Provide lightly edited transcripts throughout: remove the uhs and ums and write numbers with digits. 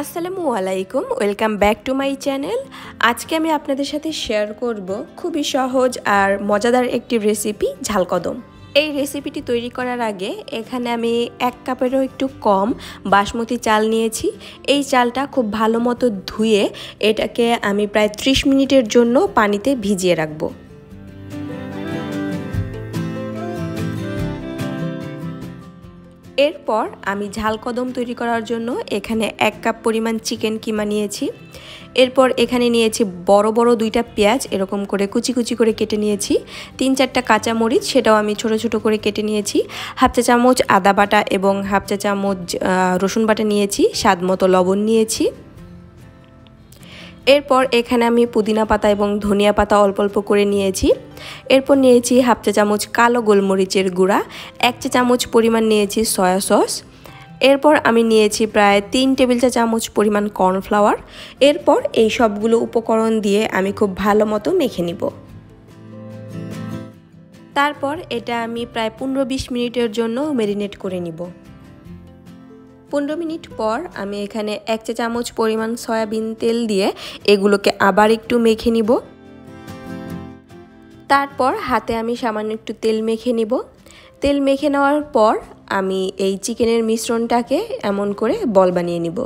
আসসালামু আলাইকুম, welcome back to my channel. আজকে আমি আপনাদের সাথে শেয়ার করব খুবই সহজ আর মজাদার একটি রেসিপি ঝাল কদম। এই রেসিপিটি তৈরি করার আগে এখানে আমি 1 কাপেরও একটু কম বাসমতি চাল নিয়েছি। এই চালটা খুব ভালো মতো ধুয়ে এটাকে আমি প্রায় 30 মিনিটের জন্য পানিতে ভিজিয়ে রাখবো। এরপর আমি ঝাল কদম তৈরি করার জন্য এখানে 1 কাপ পরিমাণ চিকেন কিমা নিয়েছি। এরপর এখানে নিয়েছি বড় বড় 2টা পেঁয়াজ, এরকম করে কুচি কুচি করে কেটে নিয়েছি। 3-4টা কাঁচা মরিচ, সেটাও আমি ছোট ছোট করে কেটে নিয়েছি। হাফ চা চামচ আদা বাটা এবং হাফ চা চামচ রসুন বাটা নিয়েছি। স্বাদ মতো লবণ নিয়েছি। এরপর এখানে আমি পুদিনা পাতা এবং ধনিয়া পাতা অল্প অল্প করে নিয়েছি। এরপর নিয়েছি হাফ চা চামচ কালো গোলমরিচের গুঁড়া, 1 চা চামচ পরিমাণ নিয়েছি সয়া সস। এরপর আমি নিয়েছি প্রায় 3 টেবিল চা চামচ পরিমাণ কর্নফ্লাওয়ার। এরপর এই সবগুলো উপকরণ দিয়ে আমি খুব ভালো মতো মেখে নিব। তারপর এটা আমি প্রায় 15-20 মিনিটের জন্য ম্যারিনেট করে নিব। 15 মিনিট পর আমি এখানে 1 চা চামচ পরিমাণ সয়াবিন তেল দিয়ে এগুলোকে আবার একটু মেখে নিব। তারপর হাতে আমি সামান্য একটু তেল মেখে নিব। তেল মেখে নেওয়ার পর আমি এই চিকেনের মিশ্রণটাকে এমন করে বল বানিয়ে নিব।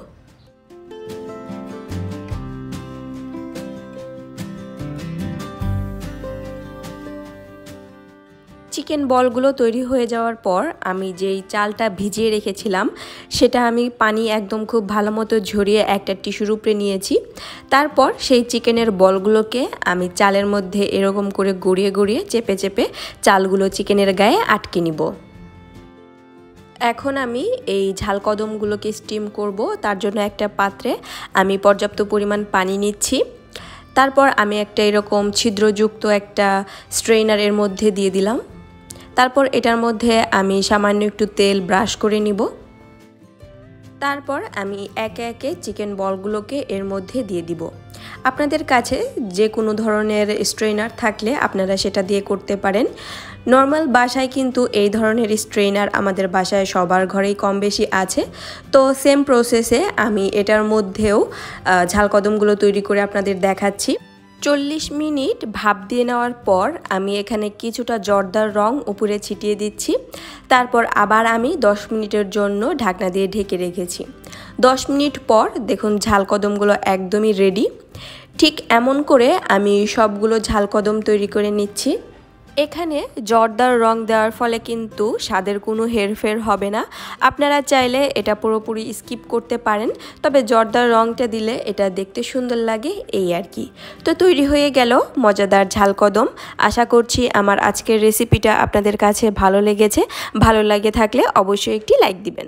চিকেন বলগুলো তৈরি হয়ে যাওয়ার পর আমি যেই চালটা ভিজিয়ে রেখেছিলাম সেটা আমি পানি একদম খুব ভালো মতো ঝরিয়ে একটা টিস্যুর উপরে নিয়েছি। তারপর সেই চিকেনের বলগুলোকে আমি চালের মধ্যে এরকম করে গড়িয়ে গড়িয়ে চেপে চেপে চালগুলো চিকেনের গায়ে আটকে নিব। এখন আমি এই ঝাল কদমগুলোকে স্টিম করব। তার জন্য একটা পাত্রে আমি পর্যাপ্ত পরিমাণ পানি নিচ্ছি। তারপর আমি একটা এরকম ছিদ্রযুক্ত একটা স্ট্রেইনারের মধ্যে দিয়ে দিলাম। তারপর এটার মধ্যে আমি সামান্য একটু তেল ব্রাশ করে নিব। তারপর আমি একে একে চিকেন বলগুলোকে এর মধ্যে দিয়ে দিব। আপনাদের কাছে যে কোনো ধরনের স্ট্রেইনার থাকলে আপনারা সেটা দিয়ে করতে পারেন। নর্মাল বাসায় কিন্তু এই ধরনের স্ট্রেইনার আমাদের বাসায় সবার ঘরেই কম বেশি আছে। তো সেম প্রসেসে আমি এটার মধ্যেও ঝাল কদমগুলো তৈরি করে আপনাদের দেখাচ্ছি। 40 মিনিট ভাপ দিয়ে নেওয়ার পর আমি এখানে কিছুটা জর্দার রং উপরে ছিটিয়ে দিচ্ছি। তারপর আবার আমি 10 মিনিটের জন্য ঢাকনা দিয়ে ঢেকে রেখেছি। 10 মিনিট পর দেখুন ঝাল কদমগুলো একদমই রেডি। ঠিক এমন করে আমি সবগুলো ঝাল কদম তৈরি করে নিচ্ছি। এখানে জর্দার রং দেওয়ার ফলে কিন্তু স্বাদের কোনো হেরফের হবে না। আপনারা চাইলে এটা পুরোপুরি স্কিপ করতে পারেন, তবে জর্দার রংটা দিলে এটা দেখতে সুন্দর লাগে, এই আর কি। তো তৈরি হয়ে গেল মজাদার ঝাল কদম। আশা করছি আমার আজকের রেসিপিটা আপনাদের কাছে ভালো লেগেছে। ভালো লাগে থাকলে অবশ্যই একটি লাইক দিবেন।